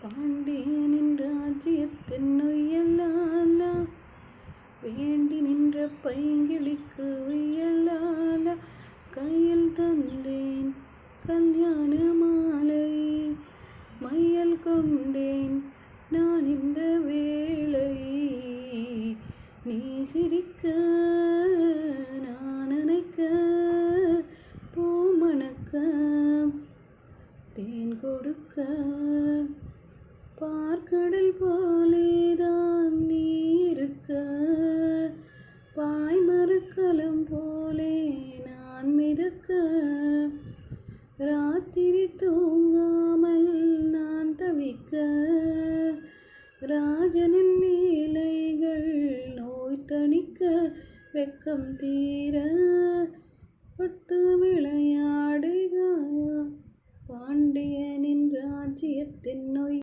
பாண்டியனின் ராஜ்யத்தின் நொய்யலாலா வேண்டி நின்ற பைங்கிளிக்கு உய்யலாலா கையில் தந்தேன் கல்யாண மாலை மையல் கொண்டேன் நான் இந்த வேளை நீ சிரிக்க நான் நினைக்க பூ மணக்க தேன் கொடுக்க பார்க்கடல் போலேதான் நீ இருக்க பாய்மரக்கலம் போலே நான் மிதக்க ராத்திரி தூங்காமல் நான் தவிக்க ராஜனின் லீலைகள் நோய் தணிக்க வெக்கம் தீர பட்டு விளையாடுக பாண்டியனின் ராஜ்யத்தின் நோய்